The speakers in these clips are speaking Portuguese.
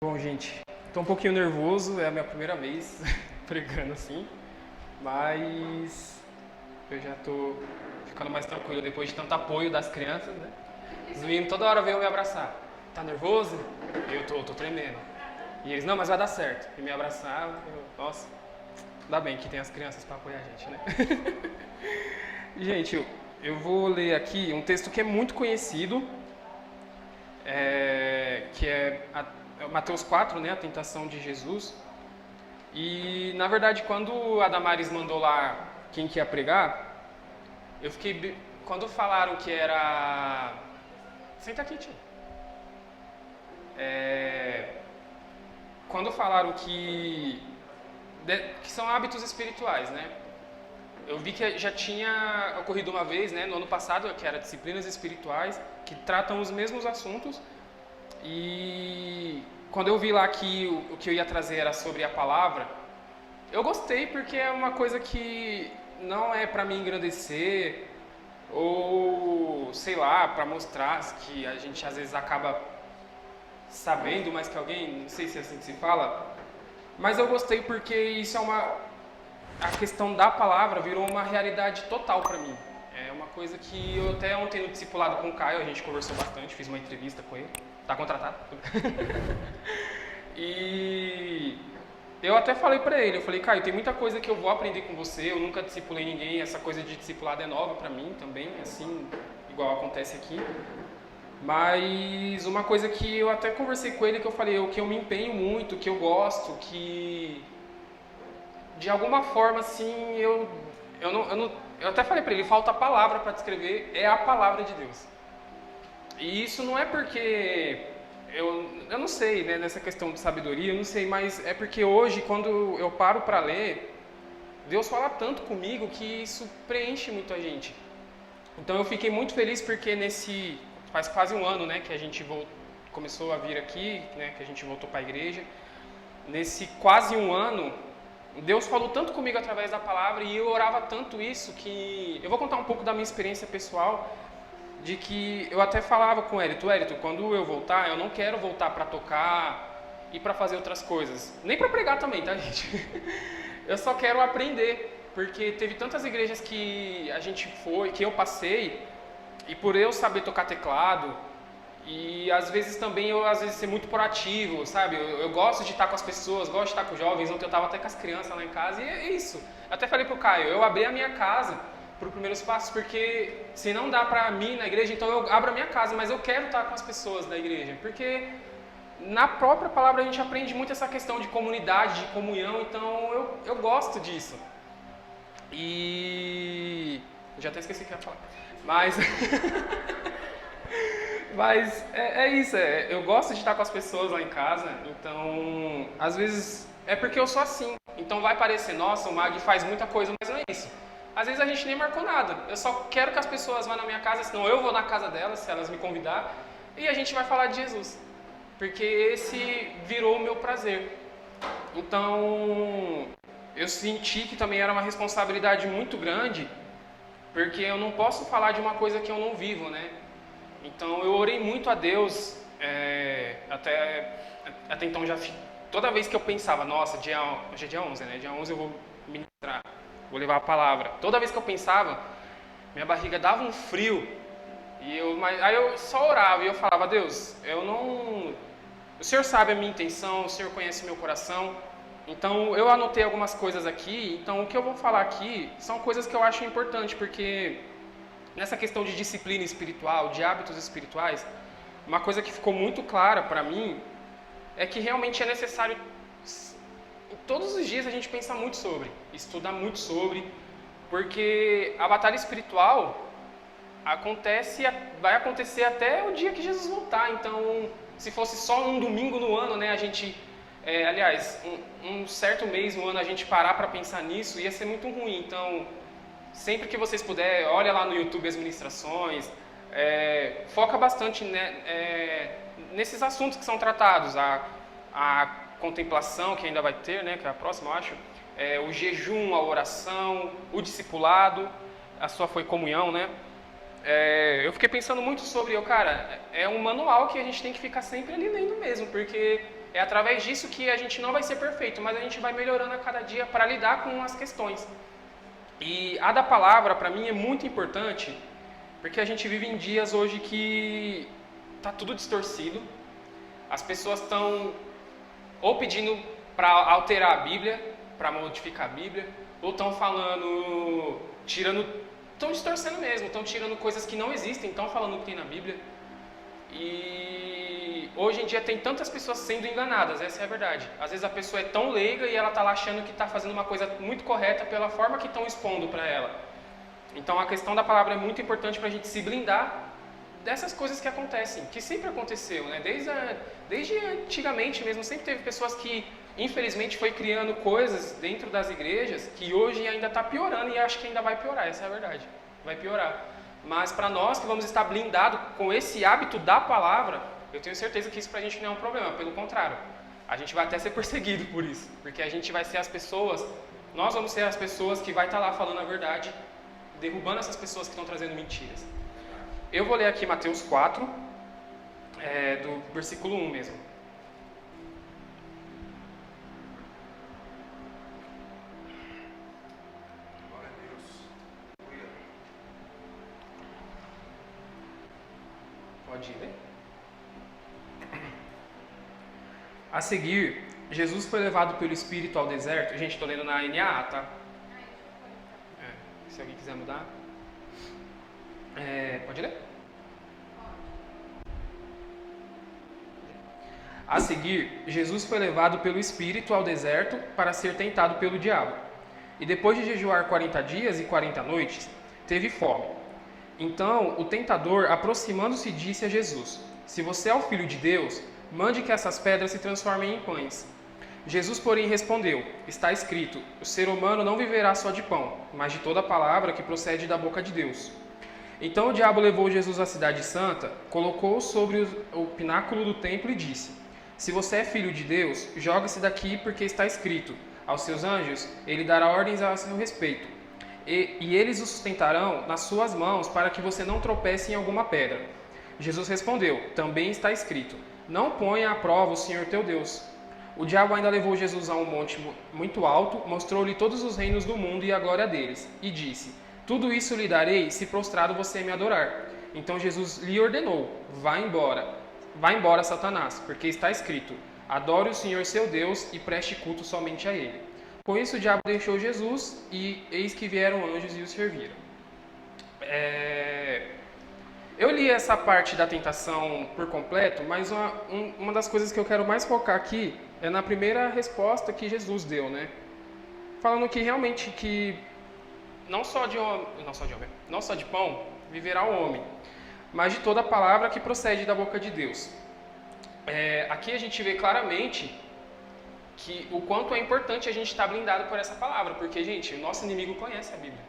Bom, gente, tô um pouquinho nervoso, é a minha primeira vez pregando assim, mas eu já tô ficando mais tranquilo depois de tanto apoio das crianças, né? Os meninos toda hora vêm me abraçar. Tá nervoso? Eu tô tremendo. E eles, não, mas vai dar certo. E me abraçavam, nossa, ainda bem que tem as crianças para apoiar a gente, né? Gente, eu vou ler aqui um texto que é muito conhecido, que é Mateus 4, né, a tentação de Jesus. E, na verdade, quando a Damares mandou lá quem que ia pregar, eu fiquei... Quando falaram que era... Senta aqui, tio. Quando falaram que são hábitos espirituais, né? Eu vi que já tinha ocorrido uma vez, né, no ano passado, que era disciplinas espirituais, que tratam os mesmos assuntos. E quando eu vi lá que o que eu ia trazer era sobre a palavra, eu gostei porque é uma coisa que não é para me engrandecer ou, sei lá, para mostrar que a gente às vezes acaba sabendo mais que alguém, não sei se é assim que se fala, mas eu gostei porque isso é a questão da palavra virou uma realidade total para mim. É uma coisa que eu até ontem no discipulado com o Caio, a gente conversou bastante, fiz uma entrevista com ele. Tá contratado? E eu até falei pra ele, eu falei, Caio, tem muita coisa que eu vou aprender com você, eu nunca discipulei ninguém, essa coisa de discipulado é nova pra mim também, assim, igual acontece aqui. Mas uma coisa que eu até conversei com ele, que eu falei, o que eu me empenho muito, que eu gosto, que de alguma forma, assim, eu até falei pra ele, falta a palavra pra descrever, é a palavra de Deus. E isso não é porque eu não sei, né, nessa questão de sabedoria, eu não sei, mas é porque hoje, quando eu paro para ler, Deus fala tanto comigo que isso preenche muito a gente. Então eu fiquei muito feliz porque faz quase um ano, né, que a gente começou a vir aqui, né, que a gente voltou para a igreja. Nesse quase um ano, Deus falou tanto comigo através da palavra e eu orava tanto isso que eu vou contar um pouco da minha experiência pessoal, de que eu até falava com o Hélito, quando eu voltar, eu não quero voltar para tocar e para fazer outras coisas. Nem para pregar também, tá, gente? Eu só quero aprender, porque teve tantas igrejas que a gente foi, que eu passei, e por eu saber tocar teclado, e às vezes também ser muito proativo, sabe? Eu gosto de estar com as pessoas, gosto de estar com os jovens. Ontem eu estava até com as crianças lá em casa e é isso. Eu até falei pro Caio, eu abri a minha casa para os primeiros passos porque se não dá para mim na igreja, então eu abro a minha casa, mas eu quero estar com as pessoas da igreja, porque na própria palavra a gente aprende muito essa questão de comunidade, de comunhão, então eu gosto disso. E eu já até esqueci o que eu ia falar, mas Mas é isso, eu gosto de estar com as pessoas lá em casa, então às vezes é porque eu sou assim. Então vai parecer, nossa, o Mag faz muita coisa, mas não é isso. Às vezes a gente nem marcou nada, eu só quero que as pessoas vá na minha casa, senão eu vou na casa delas, se elas me convidar, e a gente vai falar de Jesus. Porque esse virou o meu prazer. Então eu senti que também era uma responsabilidade muito grande, porque eu não posso falar de uma coisa que eu não vivo, né? Então eu orei muito a Deus, até então toda vez que eu pensava, nossa, hoje é dia 11, né? Dia 11 eu vou ministrar, vou levar a palavra. Toda vez que eu pensava, minha barriga dava um frio, aí eu só orava e eu falava, Deus, o Senhor sabe a minha intenção, o Senhor conhece o meu coração, então eu anotei algumas coisas aqui, então o que eu vou falar aqui são coisas que eu acho importante, porque nessa questão de disciplina espiritual, de hábitos espirituais, uma coisa que ficou muito clara para mim é que realmente é necessário, todos os dias a gente pensa muito sobre, estudar muito sobre, porque a batalha espiritual vai acontecer até o dia que Jesus voltar. Então, se fosse só um domingo no ano, né, a gente, aliás, um certo mês no ano a gente parar para pensar nisso, ia ser muito ruim. Então, sempre que vocês puderem, olha lá no YouTube as ministrações, foca bastante, né, nesses assuntos que são tratados, a contemplação que ainda vai ter, né, que é a próxima, eu acho, o jejum, a oração, o discipulado, a sua foi comunhão, né? Eu fiquei pensando muito sobre, cara, é um manual que a gente tem que ficar sempre ali lendo mesmo, porque É através disso que a gente não vai ser perfeito, mas a gente vai melhorando a cada dia para lidar com as questões. E a da palavra, para mim, é muito importante, porque a gente vive em dias hoje que tá tudo distorcido. As pessoas estão ou pedindo para alterar a Bíblia, para modificar a Bíblia, ou estão falando, estão distorcendo mesmo, estão tirando coisas que não existem, estão falando o que tem na Bíblia. E hoje em dia tem tantas pessoas sendo enganadas, essa é a verdade. Às vezes a pessoa é tão leiga e ela está lá achando que está fazendo uma coisa muito correta pela forma que estão expondo para ela. Então a questão da palavra é muito importante para a gente se blindar dessas coisas que acontecem, que sempre aconteceu, né? Desde antigamente mesmo, sempre teve pessoas que, infelizmente, foi criando coisas dentro das igrejas que hoje ainda está piorando e acho que ainda vai piorar, essa é a verdade, vai piorar. Mas para nós que vamos estar blindados com esse hábito da palavra, eu tenho certeza que isso para a gente não é um problema, pelo contrário, a gente vai até ser perseguido por isso, porque a gente vai ser as pessoas, nós vamos ser as pessoas que vai estar lá falando a verdade, derrubando essas pessoas que estão trazendo mentiras. Eu vou ler aqui Mateus 4, do versículo 1 mesmo. Glória a Deus. Pode ir, né? A seguir, Jesus foi levado pelo Espírito ao deserto. Gente, estou lendo na NAA, tá? Se alguém quiser mudar. Pode ler? A seguir, Jesus foi levado pelo Espírito ao deserto para ser tentado pelo diabo. E depois de jejuar 40 dias e 40 noites, teve fome. Então, o tentador, aproximando-se, disse a Jesus: Se você é o Filho de Deus, mande que essas pedras se transformem em pães. Jesus, porém, respondeu: Está escrito, o ser humano não viverá só de pão, mas de toda palavra que procede da boca de Deus. Então o diabo levou Jesus à cidade santa, colocou-o sobre o pináculo do templo e disse: Se você é filho de Deus, jogue-se daqui, porque está escrito: Aos seus anjos ele dará ordens a seu respeito, e eles o sustentarão nas suas mãos, para que você não tropece em alguma pedra. Jesus respondeu: Também está escrito: Não ponha à prova o Senhor teu Deus. O diabo ainda levou Jesus a um monte muito alto, mostrou-lhe todos os reinos do mundo e a glória deles, e disse: Tudo isso lhe darei, se prostrado você me adorar. Então Jesus lhe ordenou: Vá embora, Satanás, porque está escrito: Adore o Senhor seu Deus e preste culto somente a Ele. Com isso o diabo deixou Jesus, e eis que vieram anjos e o serviram. Eu li essa parte da tentação por completo, mas uma das coisas que eu quero mais focar aqui é na primeira resposta que Jesus deu, né? Falando que realmente que não só de pão viverá o homem, mas de toda a palavra que procede da boca de Deus. Aqui a gente vê claramente que o quanto é importante a gente estar blindado por essa palavra, porque, gente, o nosso inimigo conhece a Bíblia.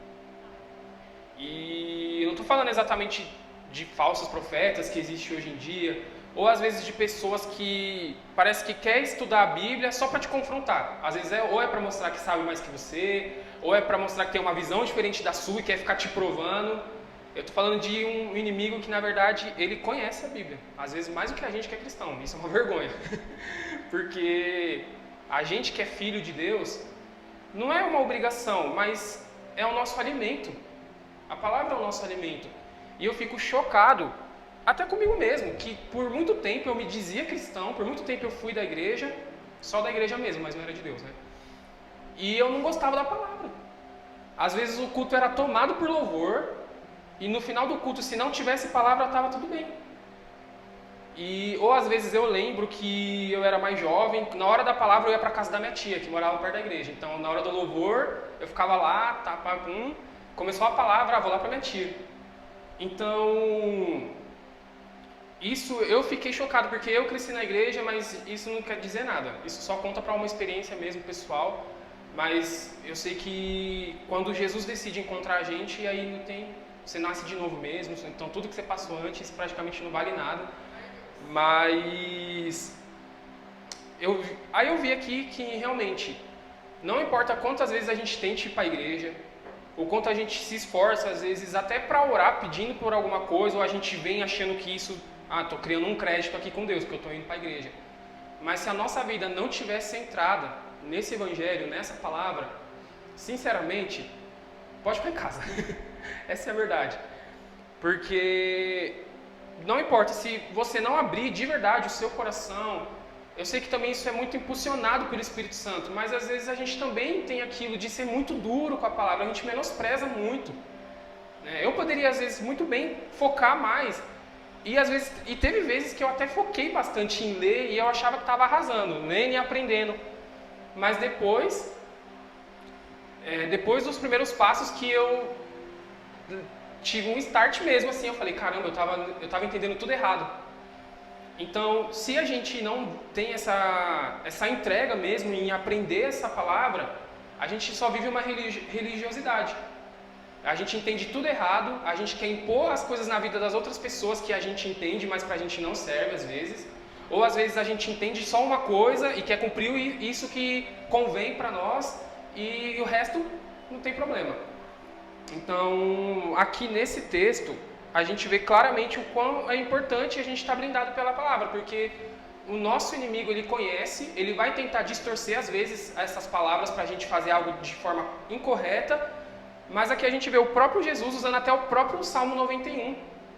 E eu não estou falando exatamente de falsos profetas que existem hoje em dia, ou às vezes de pessoas que parece que quer estudar a Bíblia só para te confrontar. Às vezes ou é para mostrar que sabe mais que você, ou é para mostrar que tem uma visão diferente da sua e quer ficar te provando. Eu estou falando de um inimigo que, na verdade, ele conhece a Bíblia. Às vezes mais do que a gente que é cristão. Isso é uma vergonha. Porque a gente que é filho de Deus, não é uma obrigação, mas é o nosso alimento. A palavra é o nosso alimento. E eu fico chocado, até comigo mesmo, que por muito tempo eu me dizia cristão, por muito tempo eu fui da igreja, só da igreja mesmo, mas não era de Deus, né? E eu não gostava da palavra. Às vezes o culto era tomado por louvor, e no final do culto, se não tivesse palavra, estava tudo bem. Ou às vezes eu lembro que eu era mais jovem, na hora da palavra eu ia para casa da minha tia, que morava perto da igreja. Então na hora do louvor, eu ficava lá, começou a palavra, vou lá para minha tia. Então, isso eu fiquei chocado, porque eu cresci na igreja, mas isso não quer dizer nada. Isso só conta para uma experiência mesmo pessoal. Mas eu sei que quando Jesus decide encontrar a gente, aí não tem, você nasce de novo mesmo. Então tudo que você passou antes praticamente não vale nada. Mas aí eu vi aqui que realmente não importa quantas vezes a gente tente ir para a igreja, o quanto a gente se esforça, às vezes, até para orar, pedindo por alguma coisa, ou a gente vem achando que isso, estou criando um crédito aqui com Deus, porque eu estou indo para a igreja. Mas se a nossa vida não tivesse centrada nesse evangelho, nessa palavra, sinceramente, pode ficar em casa. Essa é a verdade. Porque não importa se você não abrir de verdade o seu coração. Eu sei que também isso é muito impulsionado pelo Espírito Santo, mas às vezes a gente também tem aquilo de ser muito duro com a palavra, a gente menospreza muito. Eu poderia às vezes muito bem focar mais, e teve vezes que eu até foquei bastante em ler e eu achava que estava arrasando, lendo e aprendendo. Mas depois dos primeiros passos que eu tive um start mesmo, assim, eu falei, caramba, eu tava entendendo tudo errado. Então, se a gente não tem essa entrega mesmo em aprender essa palavra, a gente só vive uma religiosidade. A gente entende tudo errado, a gente quer impor as coisas na vida das outras pessoas que a gente entende, mas pra gente não serve às vezes. Ou às vezes a gente entende só uma coisa e quer cumprir isso que convém pra nós e o resto não tem problema. Então, aqui nesse texto, a gente vê claramente o quão é importante a gente estar blindado pela palavra, porque o nosso inimigo, ele conhece, ele vai tentar distorcer às vezes essas palavras para a gente fazer algo de forma incorreta, mas aqui a gente vê o próprio Jesus usando até o próprio Salmo 91,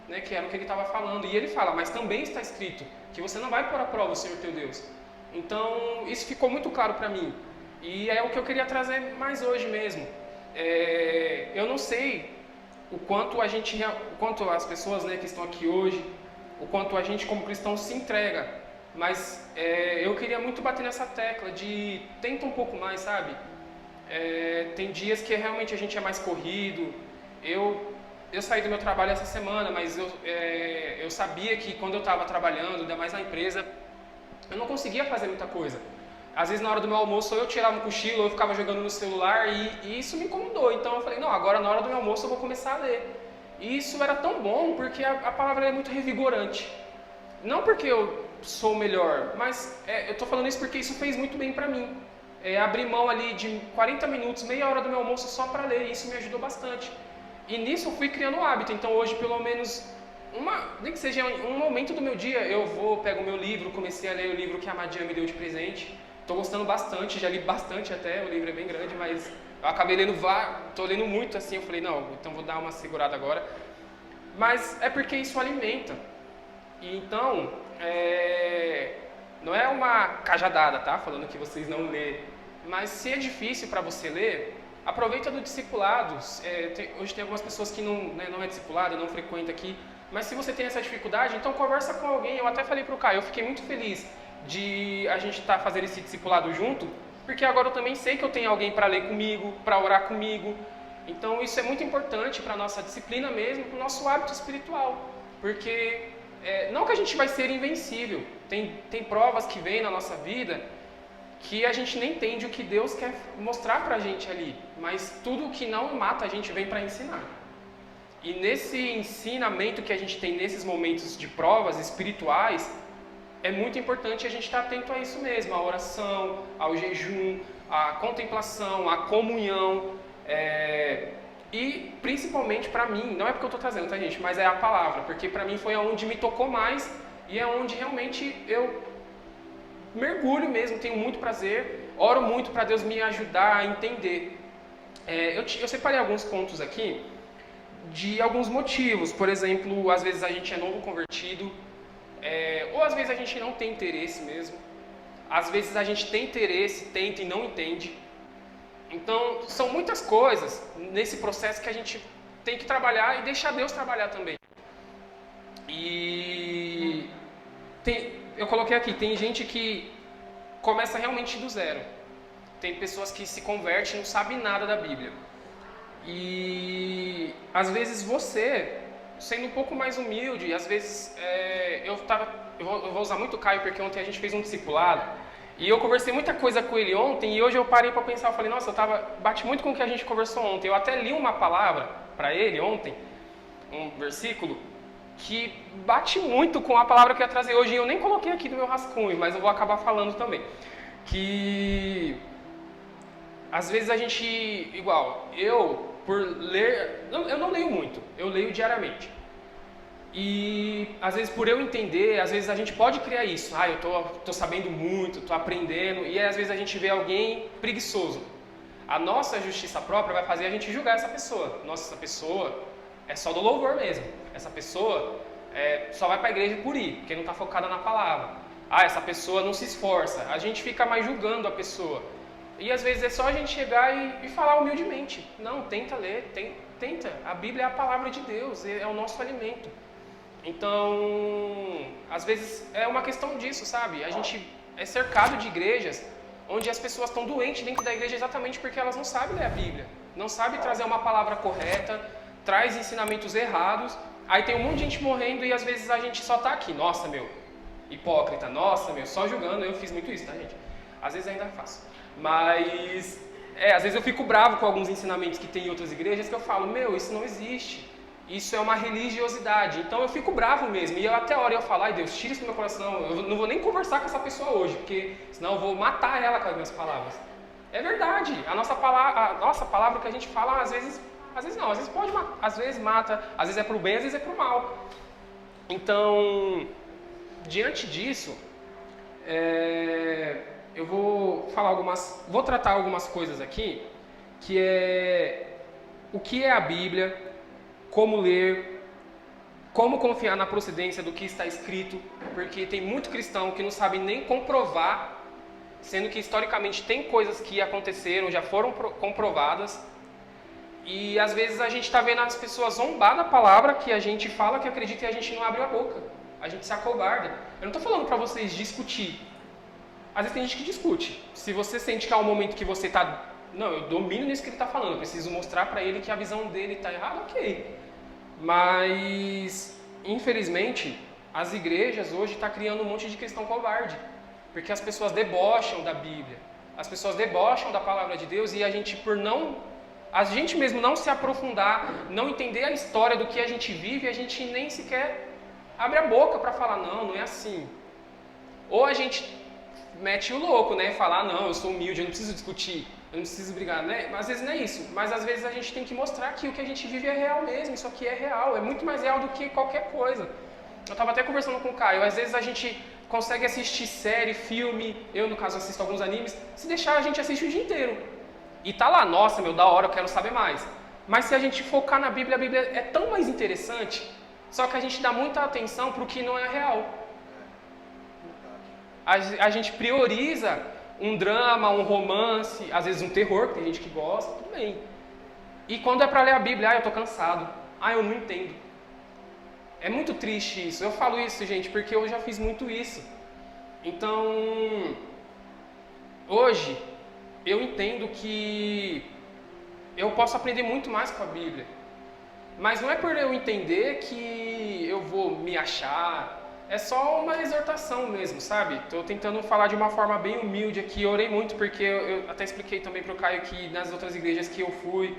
né, que era o que ele estava falando, e ele fala, mas também está escrito que você não vai pôr à prova o Senhor teu Deus. Então, isso ficou muito claro para mim, e é o que eu queria trazer mais hoje mesmo. Eu não sei o quanto as pessoas, né, que estão aqui hoje, o quanto a gente como cristão se entrega, mas eu queria muito bater nessa tecla de tenta um pouco mais, sabe? Tem dias que realmente a gente é mais corrido. Eu saí do meu trabalho essa semana, mas eu sabia que quando eu estava trabalhando, ainda mais na empresa, eu não conseguia fazer muita coisa. Às vezes na hora do meu almoço eu tirava um cochilo, eu ficava jogando no celular e isso me incomodou. Então eu falei, não, agora na hora do meu almoço eu vou começar a ler. E isso era tão bom porque a palavra é muito revigorante. Não porque eu sou melhor, mas eu estou falando isso porque isso fez muito bem para mim. Abrir mão ali de 40 minutos, meia hora do meu almoço só para ler, e isso me ajudou bastante. E nisso eu fui criando um hábito, então hoje pelo menos, nem que seja um momento do meu dia, pego o meu livro, comecei a ler o livro que a Madian me deu de presente. Estou gostando bastante, já li bastante até, o livro é bem grande, mas eu acabei lendo estou lendo muito assim, eu falei, não, então vou dar uma segurada agora. Mas é porque isso alimenta. E então, não é uma cajadada, tá? Falando que vocês não lêem. Mas se é difícil para você ler, aproveita do discipulado. Hoje tem algumas pessoas que não é discipulado, não frequenta aqui. Mas se você tem essa dificuldade, então conversa com alguém. Eu até falei para o Caio, eu fiquei muito feliz de a gente estar fazendo esse discipulado junto, porque agora eu também sei que eu tenho alguém para ler comigo, para orar comigo. Então isso é muito importante para a nossa disciplina mesmo, para o nosso hábito espiritual. Porque não que a gente vai ser invencível, tem provas que vêm na nossa vida que a gente nem entende o que Deus quer mostrar para a gente ali, mas tudo que não mata a gente vem para ensinar. E nesse ensinamento que a gente tem nesses momentos de provas espirituais, é muito importante a gente estar atento a isso mesmo, à oração, ao jejum, à contemplação, à comunhão, e principalmente para mim, não é porque eu estou trazendo, tá gente, mas é a palavra, porque para mim foi onde me tocou mais e é onde realmente eu mergulho mesmo, tenho muito prazer, oro muito para Deus me ajudar a entender. Eu separei alguns pontos aqui de alguns motivos, por exemplo, às vezes a gente é novo convertido, ou às vezes a gente não tem interesse mesmo, às vezes a gente tem interesse, tenta e não entende. Então, são muitas coisas nesse processo que a gente tem que trabalhar e deixar Deus trabalhar também. E eu coloquei aqui, tem gente que começa realmente do zero. Tem pessoas que se convertem e não sabem nada da Bíblia. E às vezes você, sendo um pouco mais humilde, às vezes eu vou usar muito o Caio porque ontem a gente fez um discipulado e eu conversei muita coisa com ele ontem e hoje eu parei para pensar, eu falei, nossa, bate muito com o que a gente conversou ontem. Eu até li uma palavra para ele ontem, um versículo que bate muito com a palavra que eu ia trazer hoje, e eu nem coloquei aqui no meu rascunho, mas eu vou acabar falando também. Que às vezes a gente, igual, eu por ler, eu não leio muito, eu leio diariamente. E às vezes por eu entender, às vezes a gente pode criar isso. Ah, eu tô sabendo muito, tô aprendendo. E às vezes a gente vê alguém preguiçoso. A nossa justiça própria vai fazer a gente julgar essa pessoa. Nossa, essa pessoa é só do louvor mesmo. Essa pessoa só vai para a igreja por ir, porque não está focada na palavra. Ah, essa pessoa não se esforça. A gente fica mais julgando a pessoa. E às vezes é só a gente chegar e falar humildemente. Não, tenta ler, tenta. A Bíblia é a palavra de Deus, é o nosso alimento. Então, às vezes é uma questão disso, sabe? A gente é cercado de igrejas onde as pessoas estão doentes dentro da igreja exatamente porque elas não sabem ler a Bíblia. Não sabem trazer uma palavra correta, traz ensinamentos errados. Aí tem um monte de gente morrendo e às vezes a gente só tá aqui. Nossa, meu, hipócrita. Nossa, meu, só julgando. Eu fiz muito isso, tá, gente? Às vezes ainda faço. Mas, às vezes eu fico bravo com alguns ensinamentos que tem em outras igrejas que eu falo, meu, isso não existe. Isso é uma religiosidade. Então eu fico bravo mesmo. E eu até a hora eu falo, ai Deus, tira isso do meu coração. Eu não vou nem conversar com essa pessoa hoje, porque senão eu vou matar ela com as minhas palavras. É verdade. A nossa palavra que a gente fala, às vezes não. Às vezes pode matar, às vezes mata. Às vezes é pro bem, às vezes é pro mal. Então, diante disso, eu vou tratar algumas coisas aqui, que é o que é a Bíblia, como ler, como confiar na procedência do que está escrito, porque tem muito cristão que não sabe nem comprovar, sendo que historicamente tem coisas que aconteceram, já foram comprovadas, e às vezes a gente está vendo as pessoas zombar da palavra que a gente fala, que acredita e a gente não abre a boca, a gente se acovarda. Eu não estou falando para vocês discutir, às vezes tem gente que discute, se você sente que há um momento que você está... Não, eu domino nisso que ele está falando, eu preciso mostrar para ele que a visão dele está errada, ok. Mas, infelizmente, as igrejas hoje estão criando um monte de cristão covarde. Porque as pessoas debocham da Bíblia, as pessoas debocham da palavra de Deus e a gente mesmo não se aprofundar, não entender a história do que a gente vive, a gente nem sequer abre a boca para falar, não é assim. Ou a gente mete o louco, né? Falar, não, eu sou humilde, eu não preciso discutir, eu não preciso brigar, né? Às vezes não é isso, mas às vezes a gente tem que mostrar que o que a gente vive é real mesmo, isso aqui é real, é muito mais real do que qualquer coisa. Eu estava até conversando com o Caio, às vezes a gente consegue assistir série, filme, eu no caso assisto alguns animes, se deixar a gente assiste o dia inteiro. E tá lá, nossa, meu, da hora, eu quero saber mais. Mas se a gente focar na Bíblia, a Bíblia é tão mais interessante, só que a gente dá muita atenção para o que não é real. A gente prioriza um drama, um romance, às vezes um terror, que tem gente que gosta, tudo bem. E quando é para ler a Bíblia, eu tô cansado, eu não entendo. É muito triste isso. Eu falo isso, gente, porque eu já fiz muito isso. Então, hoje, eu entendo que eu posso aprender muito mais com a Bíblia. Mas não é por eu entender que eu vou me achar. É só uma exortação mesmo, sabe? Estou tentando falar de uma forma bem humilde aqui. Eu orei muito porque eu até expliquei também para o Caio que nas outras igrejas que eu fui,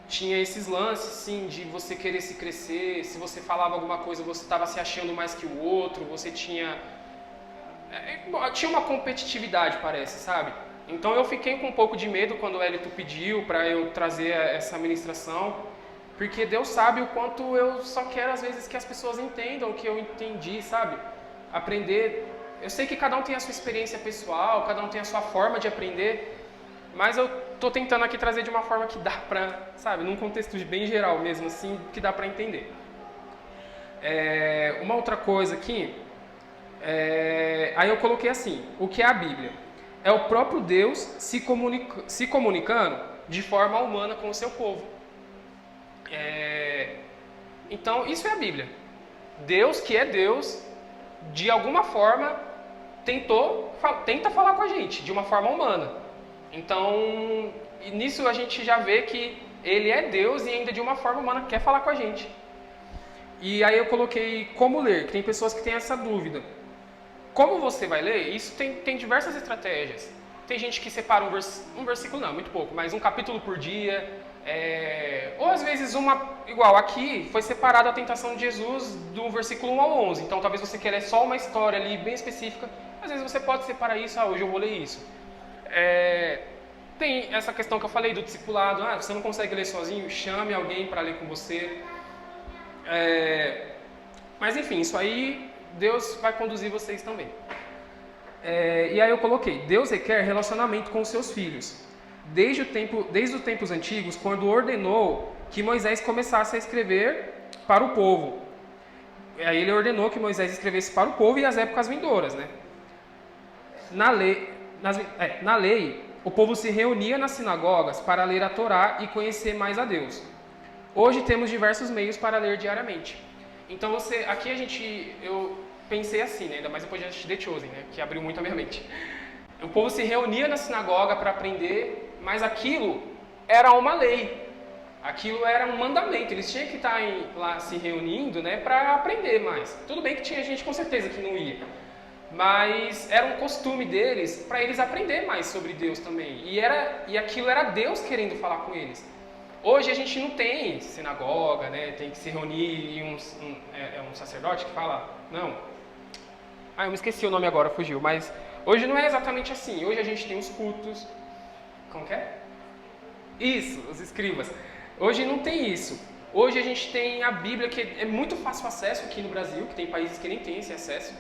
tinha esses lances, sim, de você querer se crescer. Se você falava alguma coisa, você estava se achando mais que o outro. Você tinha uma competitividade, parece, sabe? Então eu fiquei com um pouco de medo quando o Elito pediu para eu trazer essa ministração. Porque Deus sabe o quanto eu só quero, às vezes, que as pessoas entendam o que eu entendi, sabe? Aprender. Eu sei que cada um tem a sua experiência pessoal, cada um tem a sua forma de aprender, mas eu tô tentando aqui trazer de uma forma que dá pra, sabe? Num contexto bem geral mesmo, assim, que dá pra entender. Uma outra coisa aqui, aí eu coloquei assim, o que é a Bíblia? É o próprio Deus se comunicando de forma humana com o seu povo. Então, isso é a Bíblia. Deus, que é Deus, de alguma forma, tenta falar com a gente, de uma forma humana. Então, nisso a gente já vê que Ele é Deus e ainda de uma forma humana quer falar com a gente. E aí eu coloquei como ler, que tem pessoas que têm essa dúvida. Como você vai ler? Isso tem diversas estratégias. Tem gente que separa um versículo, não, muito pouco, mas um capítulo por dia. Ou às vezes igual aqui, foi separada a tentação de Jesus do versículo 1 ao 11. Então talvez você queira só uma história ali bem específica. Às vezes você pode separar isso, hoje eu vou ler isso. Tem essa questão que eu falei do discipulado. Você não consegue ler sozinho, chame alguém para ler com você. Mas enfim, isso aí Deus vai conduzir vocês também. E aí eu coloquei, Deus requer relacionamento com os seus filhos. Desde os tempos antigos, quando ordenou que Moisés começasse a escrever para o povo. Aí ele ordenou que Moisés escrevesse para o povo e as épocas vindouras, né? Na lei, o povo se reunia nas sinagogas para ler a Torá e conhecer mais a Deus. Hoje temos diversos meios para ler diariamente. Então aqui eu pensei assim, né? Ainda mais depois de The Chosen, né? Que abriu muito a minha mente. O povo se reunia na sinagoga para aprender, mas aquilo era uma lei. Aquilo era um mandamento. Eles tinham que estar lá se reunindo, né? Para aprender mais. Tudo bem que tinha gente com certeza que não ia. Mas era um costume deles para eles aprender mais sobre Deus também. E aquilo era Deus querendo falar com eles. Hoje a gente não tem sinagoga, né? Tem que se reunir e um sacerdote que fala? Não. Eu me esqueci o nome agora, fugiu. Mas hoje não é exatamente assim. Hoje a gente tem os cultos. Como que é? Isso, os escribas. Hoje não tem isso. Hoje a gente tem a Bíblia, que é muito fácil acesso aqui no Brasil, que tem países que nem têm esse acesso.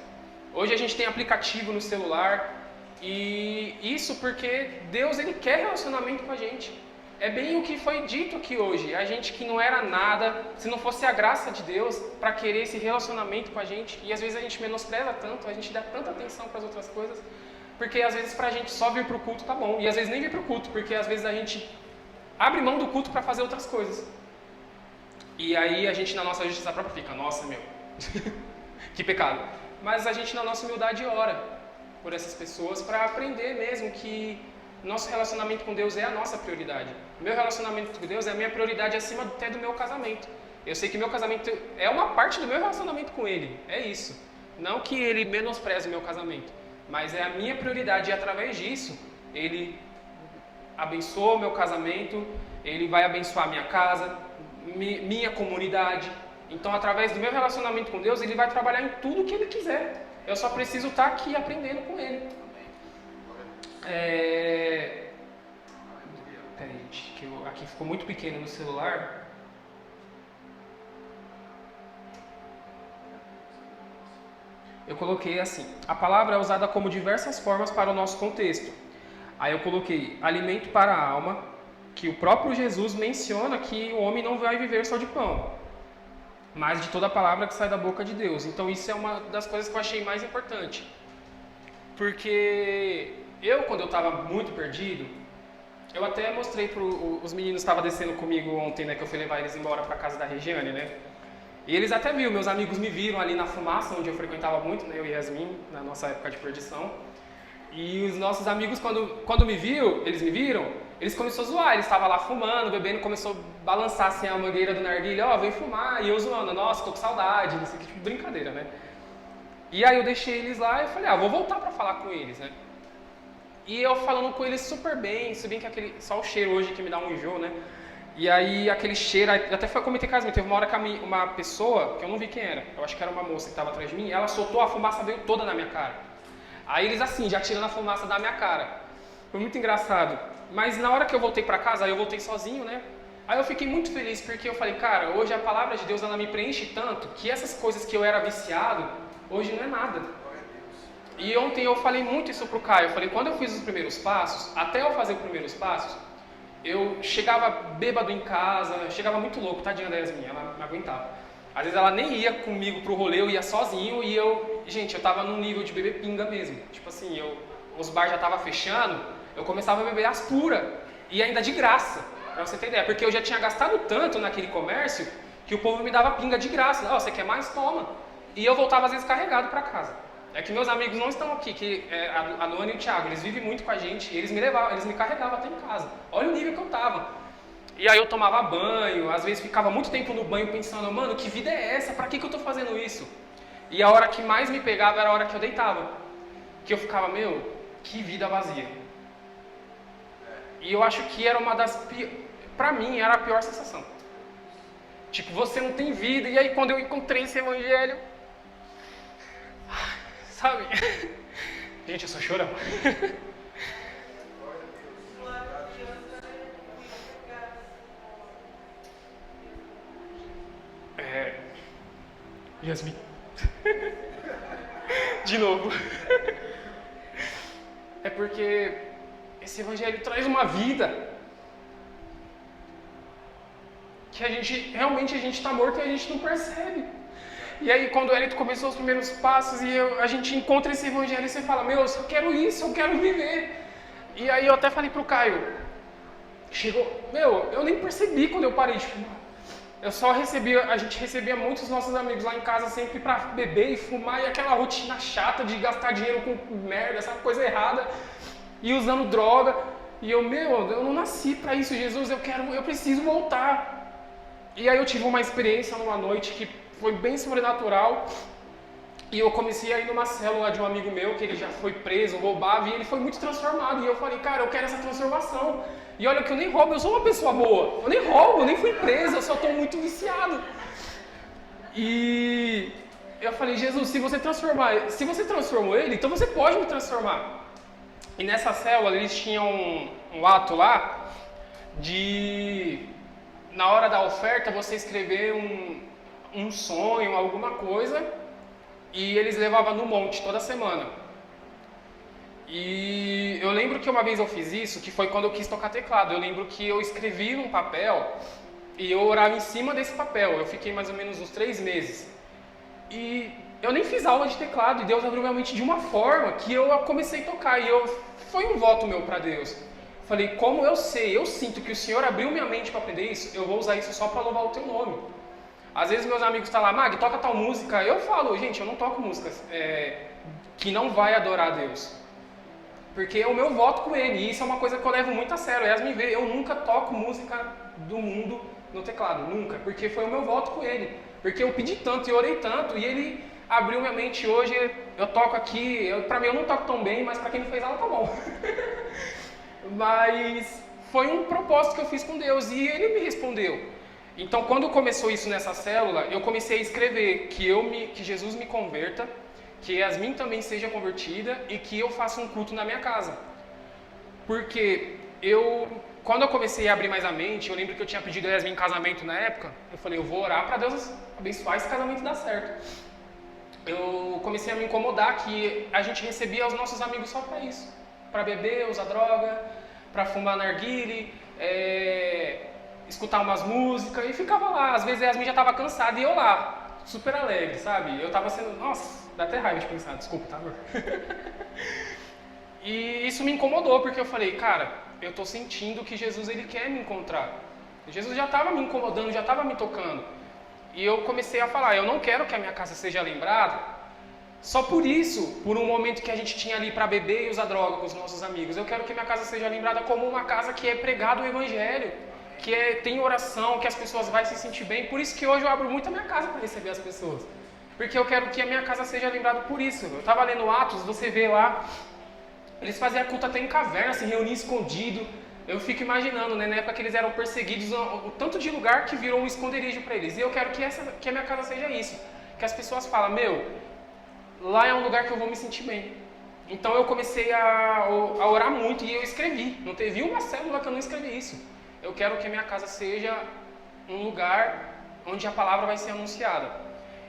Hoje a gente tem aplicativo no celular. E isso porque Deus, ele quer relacionamento com a gente. É bem o que foi dito aqui hoje. A gente que não era nada, se não fosse a graça de Deus para querer esse relacionamento com a gente. E às vezes a gente menospreza tanto, a gente dá tanta atenção para as outras coisas. Porque às vezes pra gente só vir pro culto tá bom. E às vezes nem vir pro culto, porque às vezes a gente abre mão do culto para fazer outras coisas. E aí a gente na nossa justiça própria fica, nossa meu, que pecado. Mas a gente na nossa humildade ora por essas pessoas para aprender mesmo que nosso relacionamento com Deus é a nossa prioridade. Meu relacionamento com Deus é a minha prioridade acima até do meu casamento. Eu sei que meu casamento é uma parte do meu relacionamento com Ele, é isso. Não que Ele menospreze o meu casamento, mas é a minha prioridade e através disso Ele abençoa o meu casamento, Ele vai abençoar minha casa, minha comunidade. Então, através do meu relacionamento com Deus, Ele vai trabalhar em tudo que Ele quiser. Eu só preciso estar aqui aprendendo com Ele. Peraí, gente, que aqui ficou muito pequeno no celular. Eu coloquei assim, a palavra é usada como diversas formas para o nosso contexto. Aí eu coloquei alimento para a alma, que o próprio Jesus menciona que o homem não vai viver só de pão, mas de toda a palavra que sai da boca de Deus. Então isso é uma das coisas que eu achei mais importante. Porque quando eu estava muito perdido, eu até mostrei para os meninos que estavam descendo comigo ontem, né, que eu fui levar eles embora para casa da Regiane, né? E eles até viram, meus amigos me viram ali na fumaça, onde eu frequentava muito, né, eu e Yasmin, na nossa época de perdição. E os nossos amigos, quando me viram, eles começaram a zoar. Eles estavam lá fumando, bebendo, começou a balançar assim a mangueira do narguilé, vem fumar. E eu zoando, nossa, tô com saudade, não sei que, tipo, brincadeira, né? E aí eu deixei eles lá e falei, vou voltar pra falar com eles, né? E eu falando com eles super bem, se bem que só o cheiro hoje que me dá um enjoo, né? E aí aquele cheiro, até comentei casamento, teve uma hora que uma pessoa, que eu não vi quem era, eu acho que era uma moça que estava atrás de mim, ela soltou, a fumaça veio toda na minha cara. Aí eles assim, já tirando a fumaça da minha cara. Foi muito engraçado. Mas na hora que eu voltei pra casa, aí eu voltei sozinho, né? Aí eu fiquei muito feliz porque eu falei, cara, hoje a palavra de Deus ela me preenche tanto que essas coisas que eu era viciado, hoje não é nada. E ontem eu falei muito isso pro Caio. Eu falei, quando eu fiz os primeiros passos, até eu fazer os primeiros passos, eu chegava bêbado em casa, chegava muito louco, tadinha da Yasmin, ela não aguentava. Às vezes ela nem ia comigo pro rolê, eu ia sozinho e eu tava num nível de beber pinga mesmo. Tipo assim, os bar já tava fechando, eu começava a beber as puras e ainda de graça, pra você ter ideia. Porque eu já tinha gastado tanto naquele comércio que o povo me dava pinga de graça. Você quer mais? Toma. E eu voltava às vezes carregado pra casa. É que meus amigos não estão aqui, a Luana e o Thiago, eles vivem muito com a gente, eles me carregavam até em casa. Olha o nível que eu tava. E aí eu tomava banho, às vezes ficava muito tempo no banho pensando, mano, que vida é essa? Pra que eu tô fazendo isso? E a hora que mais me pegava era a hora que eu deitava. Que eu ficava, que vida vazia. E eu acho que era uma das pra mim, era a pior sensação. Tipo, você não tem vida, e aí quando eu encontrei esse evangelho... Sabe? Gente, eu sou chorão. Yasmin. De novo. É porque esse evangelho traz uma vida que realmente a gente está morto e a gente não percebe. E aí quando o Elito começou os primeiros passos e a gente encontra esse evangelho e você fala, meu, eu só quero isso, eu quero viver. E aí eu até falei pro Caio, eu nem percebi quando eu parei de fumar. A gente recebia muitos nossos amigos lá em casa sempre pra beber e fumar, e aquela rotina chata de gastar dinheiro com merda, essa coisa errada, e usando droga. E eu não nasci pra isso, Jesus, eu preciso voltar. E aí eu tive uma experiência numa noite que foi bem sobrenatural, e eu comecei a ir numa célula de um amigo meu, que ele já foi preso, roubava, e ele foi muito transformado, e eu falei, cara, eu quero essa transformação. E olha que eu nem roubo, eu sou uma pessoa boa. Eu nem roubo, eu nem fui preso, eu só estou muito viciado. E eu falei, Jesus, se você transformou ele, então você pode me transformar. E nessa célula eles tinham um ato lá de, na hora da oferta, você escrever um sonho, alguma coisa, e eles levavam no monte toda semana. E eu lembro que uma vez eu fiz isso, que foi quando eu quis tocar teclado. Eu lembro que eu escrevi num papel e eu orava em cima desse papel. Eu fiquei mais ou menos uns 3 meses. E eu nem fiz aula de teclado e Deus abriu minha mente de uma forma que eu comecei a tocar. E foi um voto meu para Deus. Falei, como eu sinto que o Senhor abriu minha mente para aprender isso, eu vou usar isso só para louvar o Teu nome. Às vezes meus amigos estão lá, Mag, toca tal música. Eu falo, gente, eu não toco músicas que não vai adorar a Deus. Porque é o meu voto com ele, e isso é uma coisa que eu levo muito a sério. Yasmin vê, eu nunca toco música do mundo no teclado, nunca, porque foi o meu voto com ele. Porque eu pedi tanto e orei tanto, e ele abriu minha mente. Hoje eu toco aqui, pra mim eu não toco tão bem, mas pra quem não fez aula tá bom. Mas foi um propósito que eu fiz com Deus, e ele me respondeu. Então quando começou isso nessa célula, eu comecei a escrever que Jesus me converta, que Yasmin também seja convertida e que eu faça um culto na minha casa. Porque quando eu comecei a abrir mais a mente, eu lembro que eu tinha pedido a Yasmin em casamento na época, eu falei, eu vou orar para Deus abençoar esse casamento dar certo. Eu comecei a me incomodar que a gente recebia os nossos amigos só para isso, para beber, usar droga, para fumar narguile, escutar umas músicas, e ficava lá. Às vezes a Yasmin já estava cansada e eu lá, super alegre, sabe? Eu tava sendo, nossa, dá até raiva de pensar, desculpa, tá, amor? E isso me incomodou, porque eu falei, cara, eu tô sentindo que Jesus, ele quer me encontrar. Jesus já estava me incomodando, já estava me tocando. E eu comecei a falar, eu não quero que a minha casa seja lembrada só por isso, por um momento que a gente tinha ali para beber e usar droga com os nossos amigos. Eu quero que minha casa seja lembrada como uma casa que é pregado o evangelho, que tem oração, que as pessoas vão se sentir bem. Por isso que hoje eu abro muito a minha casa para receber as pessoas. Porque eu quero que a minha casa seja lembrada por isso. Eu estava lendo Atos, você vê lá, eles faziam culto até em caverna, se reuniam escondido. Eu fico imaginando, né, na época que eles eram perseguidos, o tanto de lugar que virou um esconderijo para eles. E eu quero que a minha casa seja isso. Que as pessoas falam, lá é um lugar que eu vou me sentir bem. Então eu comecei a orar muito e eu escrevi. Não teve uma célula que eu não escrevi isso. Eu quero que a minha casa seja um lugar onde a palavra vai ser anunciada.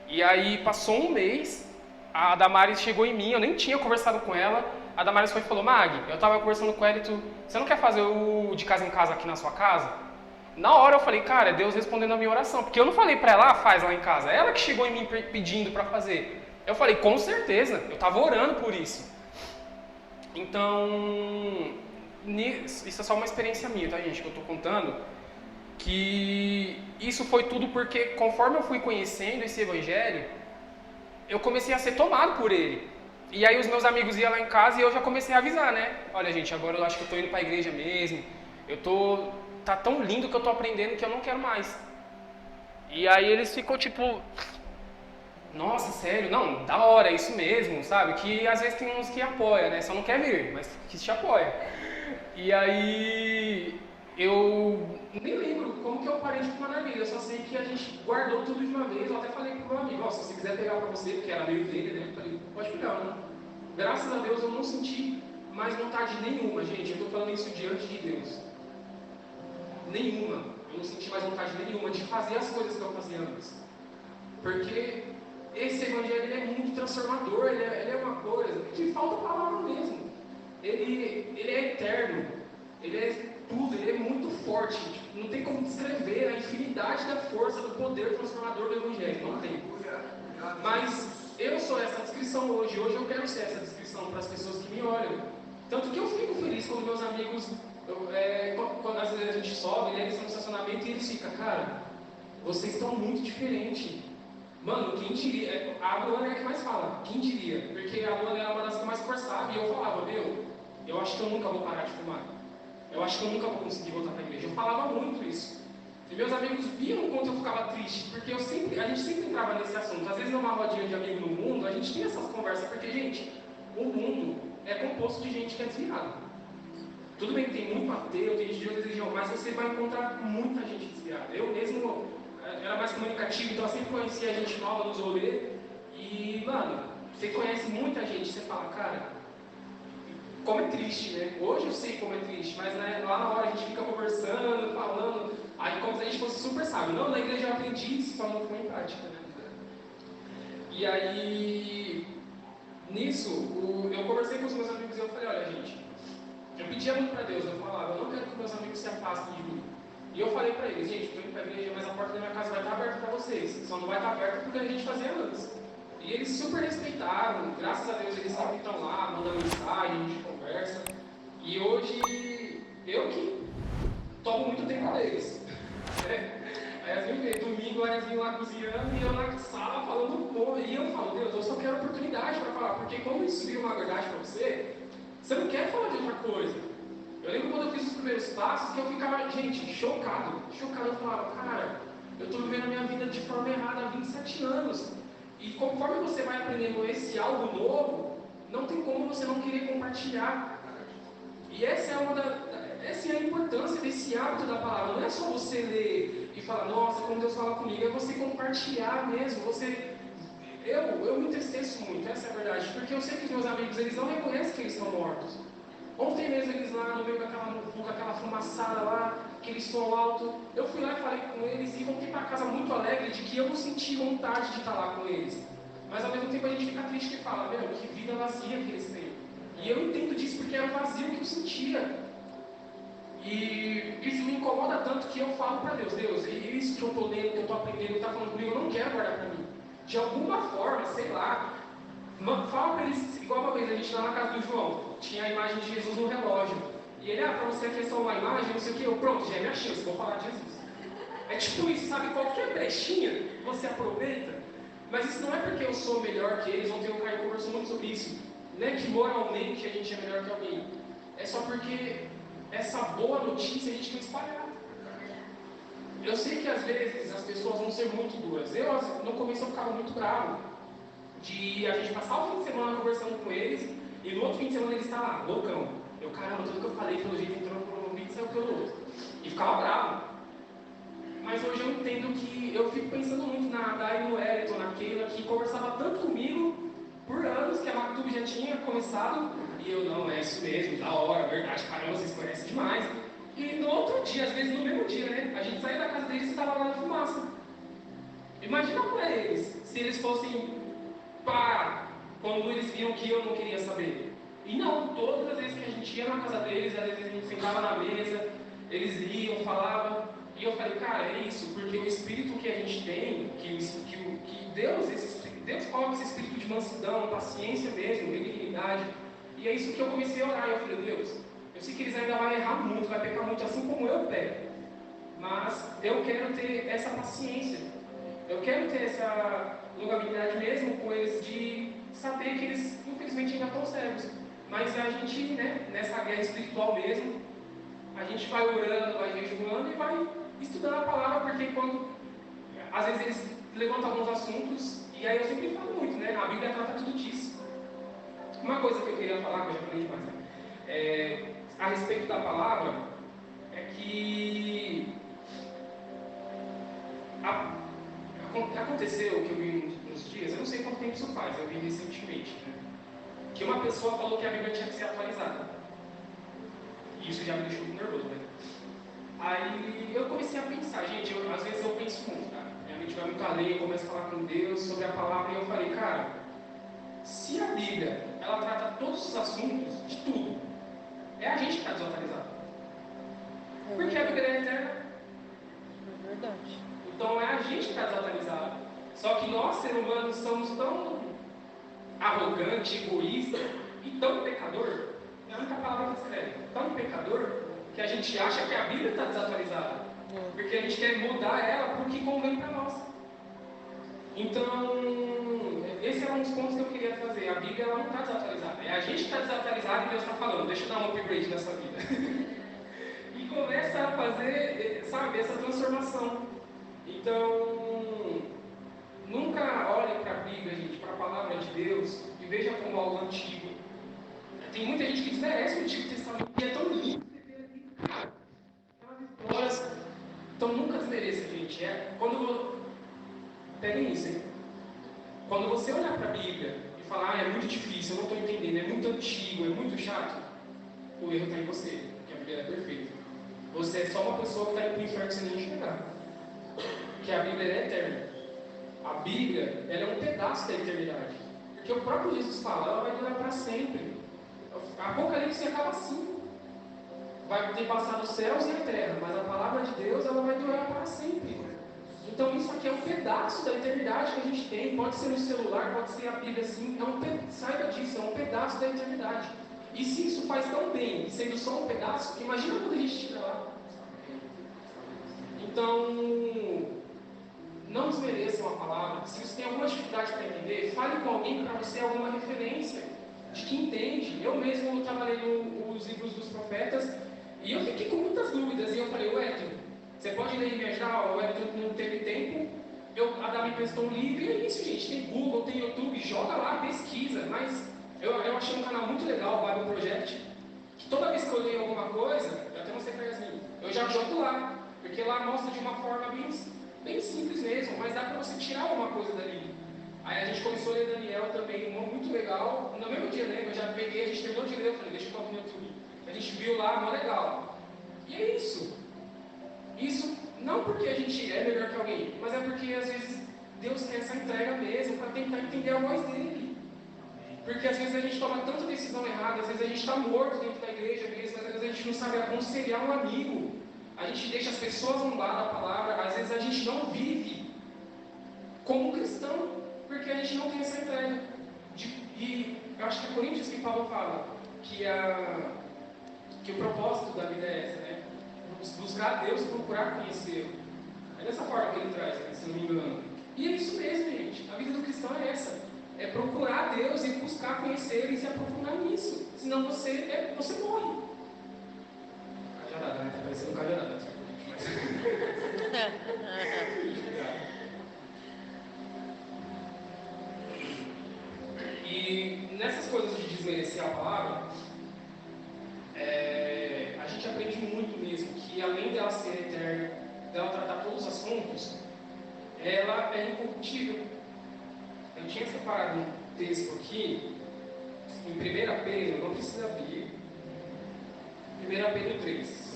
E aí passou um mês, a Damares chegou em mim, eu nem tinha conversado com ela. A Damares foi e falou, Mag, eu tava conversando com ela e você não quer fazer o de casa em casa aqui na sua casa? Na hora eu falei, cara, é Deus respondendo a minha oração. Porque eu não falei pra ela, faz lá em casa. Ela que chegou em mim pedindo pra fazer. Eu falei, com certeza, eu tava orando por isso. Então, isso é só uma experiência minha, tá, gente, que eu tô contando. Que isso foi tudo porque, conforme eu fui conhecendo esse evangelho, eu comecei a ser tomado por ele. E aí os meus amigos iam lá em casa e eu já comecei a avisar, né? Olha, gente, agora eu acho que eu tô indo pra igreja mesmo. Tá tão lindo que eu tô aprendendo que eu não quero mais. E aí eles ficam tipo, nossa, sério? Não, da hora, é isso mesmo, sabe? Que às vezes tem uns que apoiam, né? Só não quer vir, mas que te apoia. E aí eu nem lembro como que eu parei de fumar narguilha, eu só sei que a gente guardou tudo de uma vez. Eu até falei pro meu amigo, se você quiser pegar pra você, porque era meio dele, né? Eu falei, pode pegar, né? Graças a Deus eu não senti mais vontade nenhuma, gente. Eu tô falando isso diante de Deus. Nenhuma. Eu não senti mais vontade nenhuma de fazer as coisas que eu fazia antes. Porque esse evangelho ele é muito transformador, ele é uma coisa que falta palavra mesmo. Ele é eterno, ele é tudo, ele é muito forte. Tipo, não tem como descrever a infinidade da força, do poder transformador do evangelho, não tem. Mas eu sou essa descrição hoje eu quero ser essa descrição para as pessoas que me olham. Tanto que eu fico feliz quando meus amigos, quando às vezes a gente sobe, né, eles estão no estacionamento e eles ficam, cara, vocês estão muito diferentes. Mano, quem diria? A Luana é a que mais fala, quem diria? Porque a Luana era uma das que mais forçava e eu falava, eu acho que eu nunca vou parar de fumar. Eu acho que eu nunca vou conseguir voltar para a igreja. Eu falava muito isso. E meus amigos viam o quanto eu ficava triste, porque a gente sempre entrava nesse assunto. Às vezes numa rodinha de amigo no mundo, a gente tinha essas conversas, porque, gente, o mundo é composto de gente que é desviada. Tudo bem que tem muito ateu, tem gente de outra religião, mas você vai encontrar muita gente desviada. Eu mesmo era mais comunicativo, então eu sempre conhecia gente nova nos rolês. E, mano, você conhece muita gente, você fala, cara, como é triste, né? Hoje eu sei como é triste, mas né, lá na hora a gente fica conversando, falando, aí como se a gente fosse super sábio. Não, na igreja eu aprendi isso, só não foi em prática, né? E aí, nisso, eu conversei com os meus amigos e eu falei, olha gente, eu pedia muito para Deus, eu falava, eu não quero que meus amigos se afastem de mim. E eu falei para eles, gente, estou indo para a igreja, mas a porta da minha casa vai estar aberta para vocês. Só não vai estar aberta porque a gente fazia antes. E eles super respeitaram, graças a Deus eles sempre estão lá, mandam mensagem, a gente conversa. E hoje, eu que tomo muito tempo deles. Aí às vezes, domingo, elas vinham lá cozinhando e eu na sala falando pô. E eu falo, Deus, eu só quero oportunidade para falar, porque quando isso vira uma verdade para você, você não quer falar de outra coisa. Eu lembro quando eu fiz os primeiros passos que eu ficava, gente, chocado. Eu falava, cara, eu estou vivendo a minha vida de forma errada há 27 anos. E conforme você vai aprendendo esse algo novo, não tem como você não querer compartilhar. E essa é a importância desse hábito da palavra. Não é só você ler e falar, nossa, como Deus fala comigo, é você compartilhar mesmo. Eu me entristeço muito, essa é a verdade, porque eu sei que os meus amigos, eles não reconhecem que eles estão mortos. Ontem mesmo eles lá no meio daquela muvuca, aquela fumaçada lá, aquele som alto, eu fui lá e falei com eles e voltei para casa muito alegre de que eu não senti vontade de estar lá com eles. Mas ao mesmo tempo a gente fica triste e fala, meu, que vida vazia que eles têm. E eu entendo disso porque era o vazio que eu sentia. E isso me incomoda tanto que eu falo para Deus, isso que eu estou lendo, que eu estou aprendendo, que está falando comigo, eu não quero guardar para mim. De alguma forma, sei lá, fala para eles, igual uma vez a gente lá na casa do João, tinha a imagem de Jesus no relógio. E ele, para você aqui é só uma imagem, não sei o que, pronto, já é minha chance, vou falar de Jesus. É tipo isso, sabe? Qualquer brechinha você aproveita. Mas isso não é porque eu sou melhor que eles, ontem o Caio conversou muito sobre isso. Não é que moralmente a gente é melhor que alguém. É só porque essa boa notícia a gente tem que espalhar. Eu sei que às vezes as pessoas vão ser muito duras. Eu, no começo, eu ficava muito bravo de a gente passar o fim de semana conversando com eles e no outro fim de semana eles estão lá, loucão. Eu, caramba, tudo que eu falei pelo jeito entrou por um vídeo e saiu pelo outro. E ficava bravo. Mas hoje eu entendo que eu fico pensando muito na Dai, no Elton, na Keila, que conversava tanto comigo por anos que a Mactube já tinha começado e eu, não, é isso mesmo, da hora, verdade, caramba, vocês conhecem demais. E no outro dia, às vezes no mesmo dia, né? A gente saía da casa deles e estava lá na fumaça. Imagina para eles, se eles fossem parar quando eles viam que eu não queria saber. E não, todas as vezes que a gente ia na casa deles, às vezes a gente sentava na mesa, eles iam, falavam, e eu falei, cara, é isso, porque o espírito que a gente tem, que Deus coloca esse espírito de mansidão, paciência mesmo, benignidade, e é isso que eu comecei a orar, e eu falei, Deus, eu sei que eles ainda vão errar muito, vai pecar muito, assim como eu peco, mas eu quero ter essa paciência, eu quero ter essa longanimidade mesmo com eles, de saber que eles, infelizmente, ainda estão cegos, mas a gente, né, nessa guerra espiritual mesmo, a gente vai orando, vai jejuando e vai estudando a palavra, porque quando, às vezes eles levantam alguns assuntos, e aí eu sempre falo muito, né, a Bíblia trata tudo disso. Uma coisa que eu queria falar, que eu já falei demais, né, a respeito da palavra, é que aconteceu que eu vi uns dias, eu não sei quanto tempo isso faz, eu vi recentemente, né, que uma pessoa falou que a Bíblia tinha que ser atualizada. E isso já me deixou muito nervoso, né? Aí eu comecei a pensar, gente, às vezes eu penso muito, tá? a gente vai muito além, começa a falar com Deus sobre a palavra, e eu falei, cara, se a Bíblia, ela trata todos os assuntos, de tudo, é a gente que está desatualizado. Porque a Bíblia é eterna. É verdade. Então é a gente que está desatualizado. Só que nós, seres humanos, somos tão arrogantes, egoístas e tão pecador, é a única palavra que escreve, tão pecador, que a gente acha que a Bíblia está desatualizada. Porque a gente quer mudar ela para o que convém para nós. Então, esse é um dos pontos que eu queria trazer. A Bíblia ela não está desatualizada. É a gente que está desatualizado e Deus está falando, deixa eu dar um upgrade nessa vida. E começa a fazer, sabe, essa transformação. Então, nunca olhe para a Bíblia, gente, para a palavra de Deus e veja como algo antigo. Tem muita gente que desmerece o Antigo Testamento e é tão lindo você ver ali, cara, aquelas histórias. Então nunca desmereça, gente. Peguem isso, hein? Quando você olhar para a Bíblia e falar, é muito difícil, eu não estou entendendo, é muito antigo, é muito chato, o erro está em você, porque a Bíblia é perfeita. Você é só uma pessoa que está indo para o inferno sem nem enxergar. Porque a Bíblia é eterna. A Bíblia, ela é um pedaço da eternidade. Porque o próprio Jesus fala, ela vai durar para sempre. A Apocalipse acaba assim. Vai ter passado os céus e a terra, mas a palavra de Deus, ela vai durar para sempre. Então isso aqui é um pedaço da eternidade que a gente tem. Pode ser no celular, pode ser a Bíblia assim. Saiba disso, é um pedaço da eternidade. E se isso faz tão bem, sendo só um pedaço, imagina quando a gente estiver lá. Então, não desmereçam a palavra. Se você tem alguma dificuldade para entender, fale com alguém para você alguma referência de que entende. Eu mesmo trabalhei nos livros dos profetas e eu fiquei com muitas dúvidas. E eu falei, Wellington, você pode ler e me ajudar? O Wellington não teve tempo. A Davi prestou um livro. E é isso, gente. Tem Google, tem YouTube. Joga lá, pesquisa. Mas eu achei um canal muito legal, o Bible Project. Que toda vez que eu leio alguma coisa, eu até mostrei para Yasmin, eu já jogo lá. Porque lá mostra de uma forma bem simples mesmo, mas dá para você tirar alguma coisa dali. Aí a gente começou a ler Daniel também, muito legal. No mesmo dia, né? Eu já peguei, a gente terminou de ler, eu falei, deixa eu colocar no YouTube. A gente viu lá, mó legal. E é isso. Isso não porque a gente é melhor que alguém, mas é porque às vezes Deus quer essa entrega mesmo, para tentar entender a voz dele. Porque às vezes a gente toma tanta decisão errada, às vezes a gente está morto dentro da igreja mesmo, às vezes a gente não sabe aconselhar um amigo. A gente deixa as pessoas zombar da palavra, às vezes a gente não vive como cristão, porque a gente não tem essa entrega. E eu acho que é Coríntios que Paulo fala que o propósito da vida é essa, né? Buscar a Deus, procurar conhecê-lo. É dessa forma que ele traz, né? Se não me engano. E é isso mesmo, gente. A vida do cristão é essa. É procurar a Deus e buscar conhecê-lo e se aprofundar nisso. Senão você morre. Cajadada, né? Tá parecendo cajadada. E nessas coisas de desmerecer a palavra, a gente aprende muito mesmo que além dela ser eterna, dela tratar todos os assuntos, ela é incorruptível. Eu tinha separado um texto aqui, em 1 Pedro, não precisa abrir, 1 Pedro 3.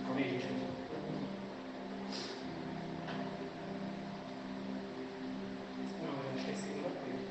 Calma aí, gente. Não, acho que é 2 Pedro.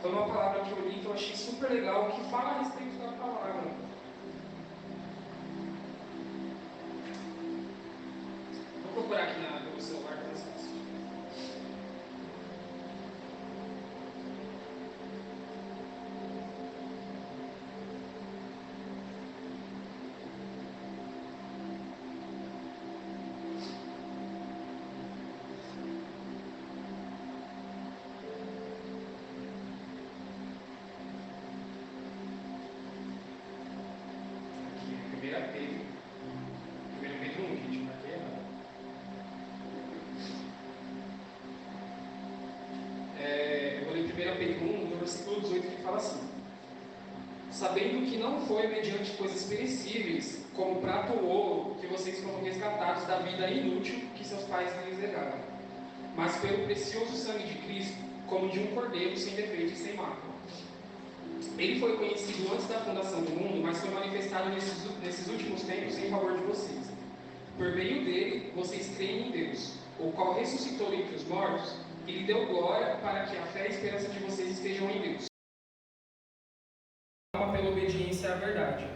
Foi uma palavra que eu li que eu achei super legal, que fala a respeito da palavra. Vou procurar aqui no celular para mais fácil. versículo 18, que fala assim: sabendo que não foi mediante coisas perecíveis, como prata ou ouro, que vocês foram resgatados da vida inútil que seus pais lhes legaram, mas pelo precioso sangue de Cristo, como de um cordeiro sem defeito e sem mácula. Ele foi conhecido antes da fundação do mundo, mas foi manifestado nesses últimos tempos em favor de vocês. Por meio dele, vocês creem em Deus, o qual ressuscitou entre os mortos e lhe deu glória, para que a fé e a esperança de vocês estejam em Deus. Pela obediência à verdade.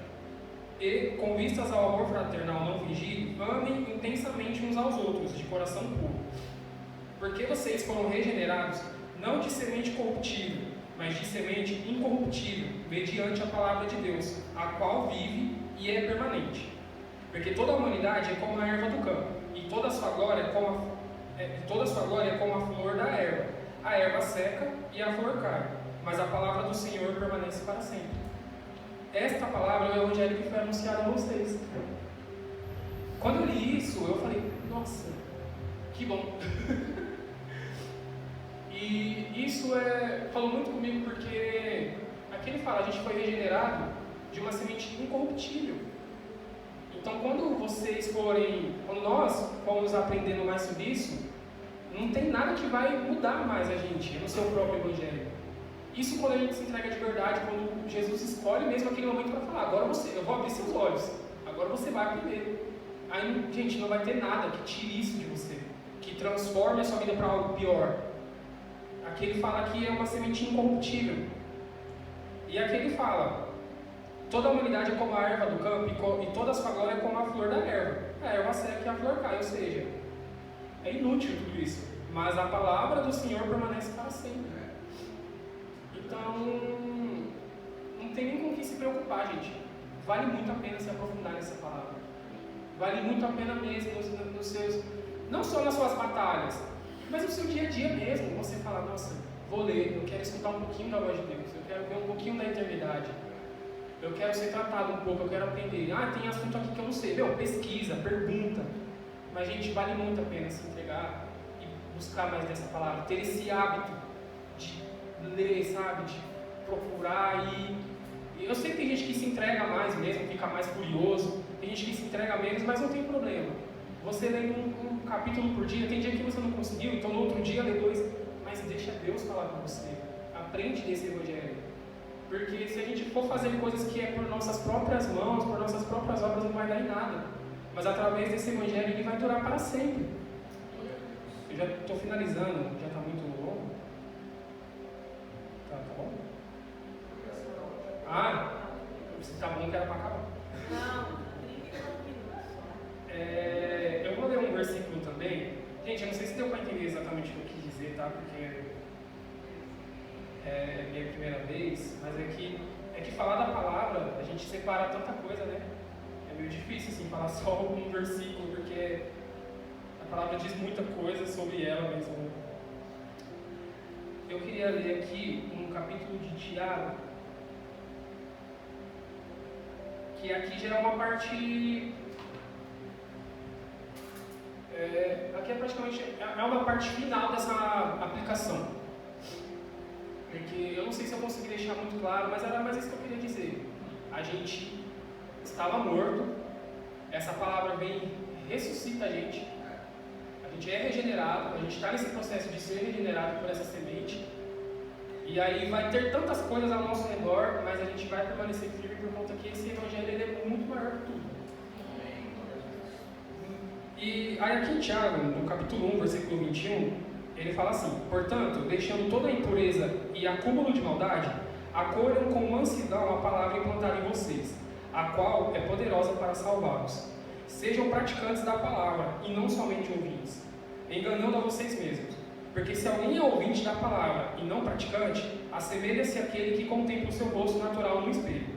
E, com vistas ao amor fraternal não fingido, amem intensamente uns aos outros, de coração puro. Porque vocês foram regenerados, não de semente corruptível, mas de semente incorruptível, mediante a palavra de Deus, a qual vive e é permanente. Porque toda a humanidade é como a erva do campo, e toda a sua glória é como a flor da erva. A erva seca e a flor cai, mas a palavra do Senhor permanece para sempre. Esta palavra é o evangelho que foi anunciado a vocês. Quando eu li isso, eu falei, nossa, que bom. E isso falou muito comigo, porque aqui ele fala, a gente foi regenerado de uma semente incorruptível. Então quando nós formos aprendendo mais sobre isso, não tem nada que vai mudar mais a gente no seu próprio evangelho. Isso quando a gente se entrega de verdade, quando Jesus escolhe mesmo aquele momento para falar, agora eu vou abrir seus olhos, agora você vai aprender. Aí, gente, não vai ter nada que tire isso de você, que transforme a sua vida para algo pior. Aqui ele fala que é uma semente incorruptível. E aqui ele fala, toda a humanidade é como a erva do campo, e toda a sua glória é como a flor da erva. A erva seca e a flor cai, ou seja, é inútil tudo isso. Mas a palavra do Senhor permanece para sempre. Então, não tem nem com o que se preocupar, gente. Vale muito a pena se aprofundar nessa palavra. Vale muito a pena mesmo nos seus, não só nas suas batalhas, mas no seu dia a dia mesmo. Você fala, nossa, vou ler, eu quero escutar um pouquinho da voz de Deus, eu quero ver um pouquinho da eternidade, eu quero ser tratado um pouco, eu quero aprender. Tem assunto aqui que eu não sei. Pesquisa, pergunta. Mas, gente, vale muito a pena se entregar e buscar mais dessa palavra, ter esse hábito de ler, sabe, de procurar. E eu sei que tem gente que se entrega mais mesmo, fica mais curioso, tem gente que se entrega menos, mas não tem problema. Você lê um capítulo por dia, tem dia que você não conseguiu, então no outro dia lê 2, mas deixa Deus falar com você, aprende desse evangelho. Porque se a gente for fazer coisas que é por nossas próprias mãos, por nossas próprias obras, não vai dar em nada. Mas através desse evangelho ele vai durar para sempre. Eu já estou finalizando, já está muito longo. Tá bom? Se tá bom que era para acabar. Não, eu vou ler um versículo também. Gente, eu não sei se deu para entender exatamente o que eu quis dizer, tá? Porque é minha primeira vez, mas é que falar da palavra, a gente separa tanta coisa, né? É meio difícil assim falar só um versículo, porque a palavra diz muita coisa sobre ela mesmo. Eu queria ler aqui um capítulo de Tiago, que aqui já é uma parte. Aqui é praticamente uma parte final dessa aplicação. Porque eu não sei se eu consegui deixar muito claro, mas era mais isso que eu queria dizer. A gente estava morto, essa palavra vem e ressuscita a gente é regenerado, a gente está nesse processo de ser regenerado por essa semente, e aí vai ter tantas coisas ao nosso redor, mas a gente vai permanecer firme por conta que esse evangelho ele é muito maior que tudo. E aí aqui em Tiago, no capítulo 1, versículo 21, ele fala assim: portanto, deixando toda a impureza e acúmulo de maldade, acolham com mansidão a palavra implantada em vocês, a qual é poderosa para salvá-los. Sejam praticantes da palavra e não somente ouvintes, enganando a vocês mesmos. Porque se alguém é ouvinte da palavra e não praticante, assemelha-se àquele que contempla o seu rosto natural no espelho.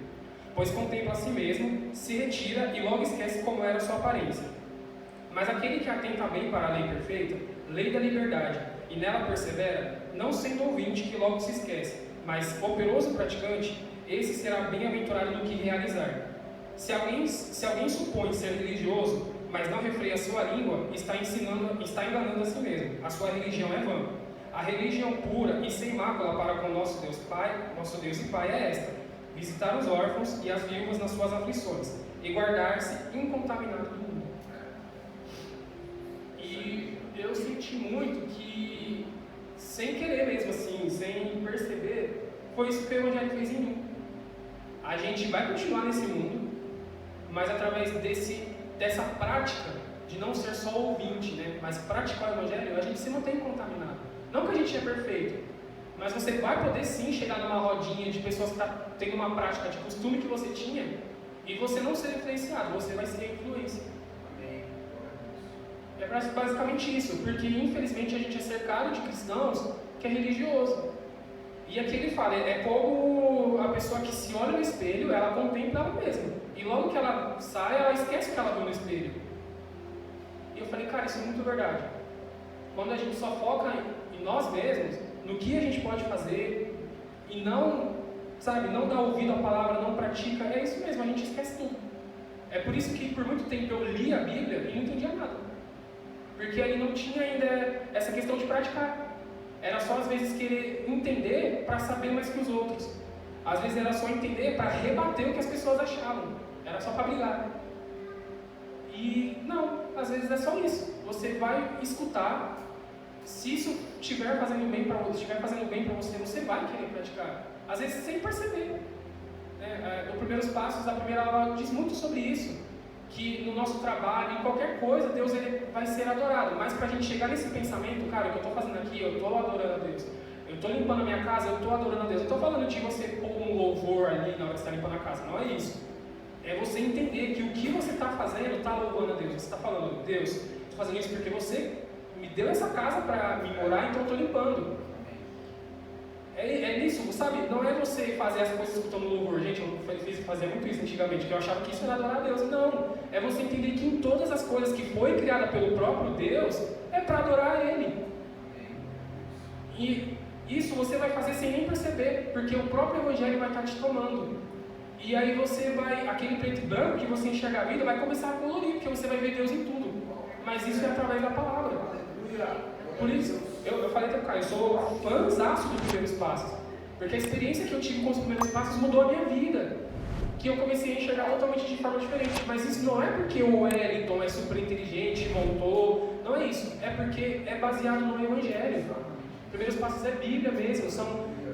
Pois contempla a si mesmo, se retira e logo esquece como era a sua aparência. Mas aquele que atenta bem para a lei perfeita, lei da liberdade, e nela persevera, não sendo ouvinte que logo se esquece, mas operoso praticante, esse será bem-aventurado no que realizar. Se alguém supõe ser religioso, mas não refreia a sua língua, está enganando a si mesmo. A sua religião é vã. A religião pura e sem mácula para com nosso Deus e Pai é esta: visitar os órfãos e as viúvas nas suas aflições e guardar-se incontaminado do mundo. E eu senti muito que, sem querer mesmo assim, sem perceber, foi isso que o Evangelho fez em mim. A gente vai continuar nesse mundo, mas através dessa prática de não ser só ouvinte, né, mas praticar o Evangelho, a gente se mantém contaminado. Não que a gente é perfeito, mas você vai poder sim chegar numa rodinha de pessoas que estão tendo uma prática de costume que você tinha e você não ser influenciado, você vai ser a influência. É basicamente isso, porque infelizmente a gente é cercado de cristãos que é religioso. E aqui ele fala, é como a pessoa que se olha no espelho, ela contempla ela mesma. E logo que ela sai, ela esquece o que ela viu no espelho. E eu falei, cara, isso é muito verdade. Quando a gente só foca em nós mesmos, no que a gente pode fazer, e não, sabe, não dá ouvido à palavra, não pratica, é isso mesmo, a gente esquece tudo. É por isso que por muito tempo eu li a Bíblia e não entendia nada. Porque aí não tinha ainda essa questão de praticar. Era só às vezes querer entender para saber mais que os outros. Às vezes era só entender para rebater o que as pessoas achavam. Era só para brigar. E não, às vezes é só isso. Você vai escutar. Se isso estiver fazendo bem para você, você vai querer praticar. Às vezes sem perceber. Os primeiros passos da primeira aula diz muito sobre isso. Que no nosso trabalho, em qualquer coisa, Deus ele vai ser adorado. Mas para a gente chegar nesse pensamento, cara, o que eu estou fazendo aqui, eu estou adorando a Deus. Eu estou limpando a minha casa, eu estou adorando a Deus. Eu estou falando de você pôr um louvor ali na hora que você está limpando a casa. Não é isso. É você entender que o que você está fazendo está louvando a Deus. Você está falando, Deus, estou fazendo isso porque você me deu essa casa para me morar, então eu estou limpando. É nisso, sabe? Não é você fazer as coisas escutando louvor. Gente, eu fazia muito isso antigamente, que eu achava que isso era adorar a Deus. Não, é você entender que em todas as coisas que foi criada pelo próprio Deus, é para adorar Ele. E isso você vai fazer sem nem perceber, porque o próprio Evangelho vai estar te tomando. E aí você vai, aquele preto e branco que você enxerga a vida, vai começar a colorir, porque você vai ver Deus em tudo. Mas isso é através da palavra. Por isso, eu falei até pro Caio, eu sou fãzaço dos primeiros passos. Porque a experiência que eu tive com os primeiros passos mudou a minha vida. Que eu comecei a enxergar totalmente de forma diferente. Mas isso não é porque o Wellington é super inteligente, montou. Não é isso. É porque é baseado no Evangelho. Os primeiros passos é Bíblia mesmo.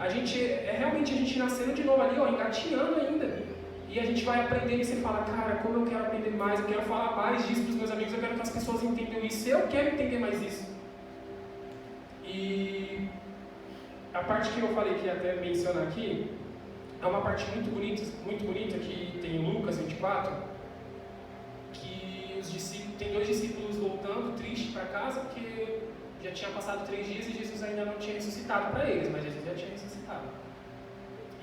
Realmente a gente nascendo de novo ali, ó, engatinhando ainda. E a gente vai aprendendo e você fala, cara, como eu quero aprender mais, eu quero falar mais disso para os meus amigos, eu quero que as pessoas entendam isso. Eu quero entender mais isso. E a parte que eu falei que ia até mencionar aqui é uma parte muito bonita que tem em Lucas 24, que tem 2 discípulos voltando triste para casa porque já tinha passado 3 dias e Jesus ainda não tinha ressuscitado para eles, mas Jesus já tinha ressuscitado.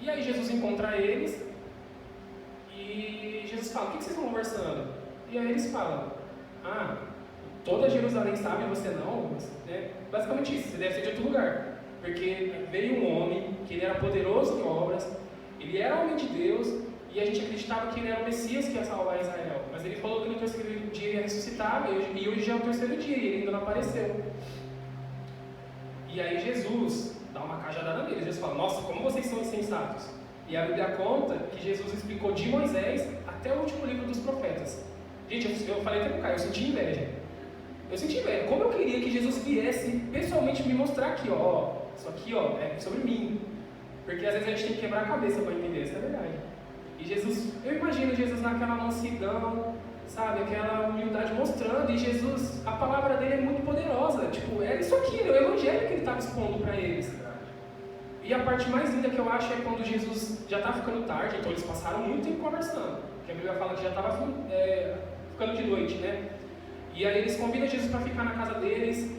E aí Jesus encontra eles e Jesus fala, o que vocês estão conversando? E aí eles falam, toda Jerusalém sabe, você não? Né? Basicamente isso, você deve ser de outro lugar. Porque veio um homem, que ele era poderoso em obras, ele era homem de Deus, e a gente acreditava que ele era o Messias que ia salvar Israel. Mas ele falou que no terceiro dia ia ressuscitar, e hoje já é o terceiro dia, e ele ainda não apareceu. E aí Jesus dá uma cajadada neles, Jesus fala, nossa, como vocês são insensatos. E a Bíblia conta que Jesus explicou de Moisés até o último livro dos profetas. Gente, eu falei até pro Caio, eu senti inveja. Como eu queria que Jesus viesse pessoalmente me mostrar aqui, ó, isso aqui, ó, é sobre mim. Porque às vezes a gente tem que quebrar a cabeça para entender, isso é verdade. E Jesus, eu imagino Jesus naquela mansidão, sabe, aquela humildade mostrando, e Jesus, a palavra dele é muito poderosa, tipo, é isso aqui, é o Evangelho que ele estava expondo para eles. E a parte mais linda que eu acho é quando Jesus já está ficando tarde, então eles passaram muito tempo conversando, porque a Bíblia fala que já estava ficando de noite, né? E aí eles convidam Jesus para ficar na casa deles,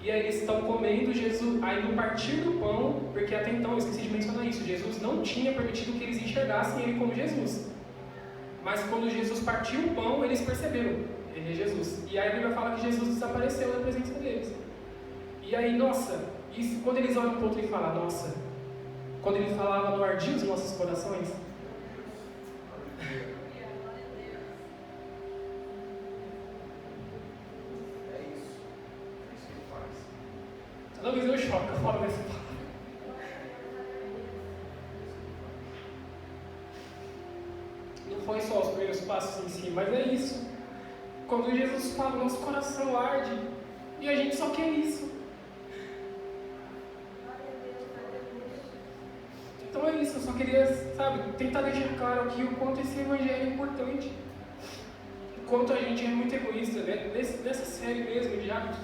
e aí eles estão comendo Jesus, aí no partir do pão, porque até então, eu esqueci de mencionar isso, Jesus não tinha permitido que eles enxergassem ele como Jesus. Mas quando Jesus partiu o pão, eles perceberam, ele é Jesus. E aí a Bíblia fala que Jesus desapareceu da presença deles. E aí, nossa, quando eles olham para o outro e falam, nossa, quando ele falava, não ardia os nossos corações? vezes eu choco, eu falo dessa palavra. Não foi só os primeiros passos em si, mas é isso. Quando Jesus fala, nosso coração arde e a gente só quer isso. Então é isso, eu só queria, tentar deixar claro aqui o quanto esse evangelho é importante. O quanto a gente é muito egoísta, né? Nessa série mesmo de hábitos,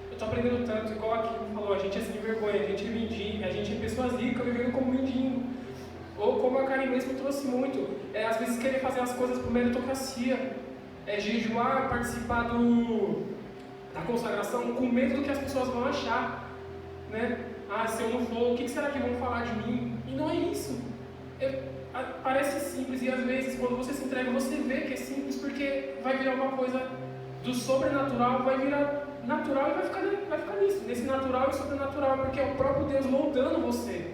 eu estou aprendendo tanto, igual aqui falou, a gente é sem vergonha, a gente é mendigo, a gente é pessoas ricas vivendo como mendigo. Ou como a Karen mesmo trouxe muito, às vezes querer fazer as coisas por meritocracia, jejuar, participar da consagração com medo do que as pessoas vão achar, né? Se eu não for, o que será que vão falar de mim? E não é isso. Parece simples e às vezes quando você se entrega você vê que é simples porque vai virar uma coisa do sobrenatural, vai virar natural e vai ficar nisso, nesse natural e sobrenatural, porque é o próprio Deus moldando você.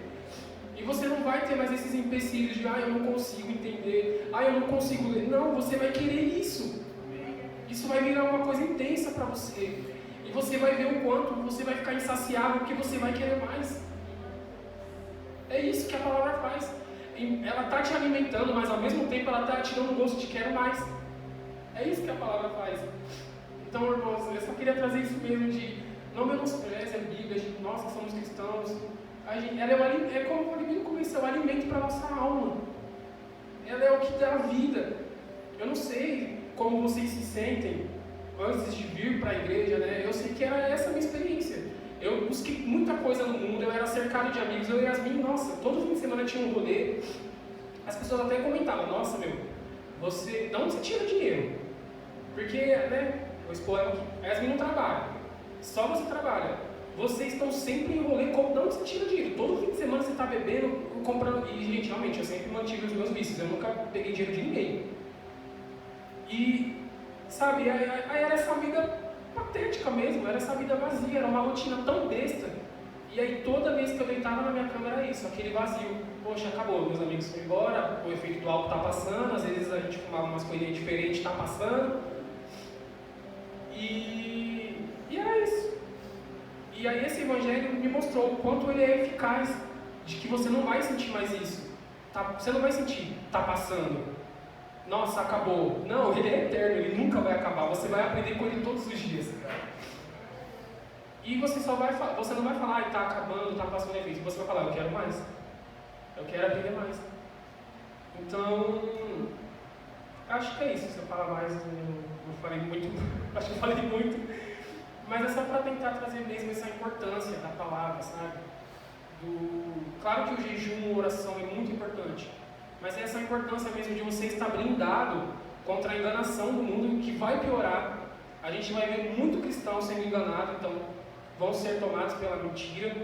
E você não vai ter mais esses empecilhos de eu não consigo entender, eu não consigo ler. Não, você vai querer isso. Isso vai virar uma coisa intensa para você. E você vai ver o quanto você vai ficar insaciável, porque você vai querer mais. É isso que a palavra faz. Ela está te alimentando, mas ao mesmo tempo ela está te dando um gosto de quero mais. É isso que a palavra faz. Então, irmãos, eu só queria trazer isso mesmo de não menospreze a Bíblia, de nós que somos cristãos. Ela é como eu falei no começo, é o alimento para a nossa alma. Ela é o que dá vida. Eu não sei como vocês se sentem antes de vir para a igreja, né? Eu sei que era essa a minha experiência. Eu busquei muita coisa no mundo, eu era cercado de amigos, eu e Yasmin, nossa, todo fim de semana tinha um rolê. As pessoas até comentavam, nossa, de onde você tira dinheiro? Porque, né, vou expor ela aqui, a Yasmin não trabalha, só você trabalha. Vocês estão sempre em rolê, de onde você tira dinheiro? Todo fim de semana você está bebendo, comprando, e gente, realmente, eu sempre mantive os meus vícios, eu nunca peguei dinheiro de ninguém. E, aí era essa vida patética mesmo, era essa vida vazia, era uma rotina tão besta. E aí toda vez que eu deitava na minha cama era isso, aquele vazio. Poxa, acabou, meus amigos foram embora, o efeito do álcool está passando, às vezes a gente fumava umas coisinhas diferentes, está passando. E era isso. E aí esse evangelho me mostrou o quanto ele é eficaz, de que você não vai sentir mais isso. Você não vai sentir, está passando. Nossa, acabou. Não, ele é eterno, ele nunca vai acabar. Você vai aprender com ele todos os dias. E você não vai falar, está acabando, está passando efeito. Você vai falar, eu quero mais. Eu quero aprender mais. Então, acho que é isso. Se eu falar mais, eu não falei muito. Acho que eu falei muito. Mas é só para tentar trazer mesmo essa importância da palavra, sabe? Claro que o jejum, a oração é muito importante. Mas essa importância mesmo de você estar blindado contra a enganação do mundo que vai piorar. A gente vai ver muito cristão sendo enganado, então vão ser tomados pela mentira.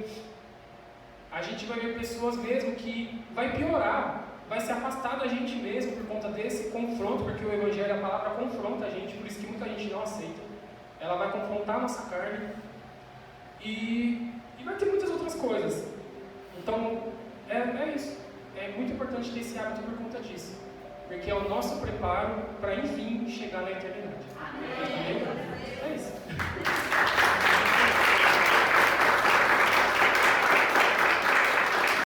A gente vai ver pessoas mesmo que vai piorar, vai se afastar da gente mesmo por conta desse confronto, porque o Evangelho, a palavra confronta a gente, por isso que muita gente não aceita. Ela vai confrontar a nossa carne e vai ter muitas outras coisas. Então, é isso. É muito importante ter esse hábito por conta disso. Porque é o nosso preparo para, enfim, chegar na eternidade. Amém? É isso.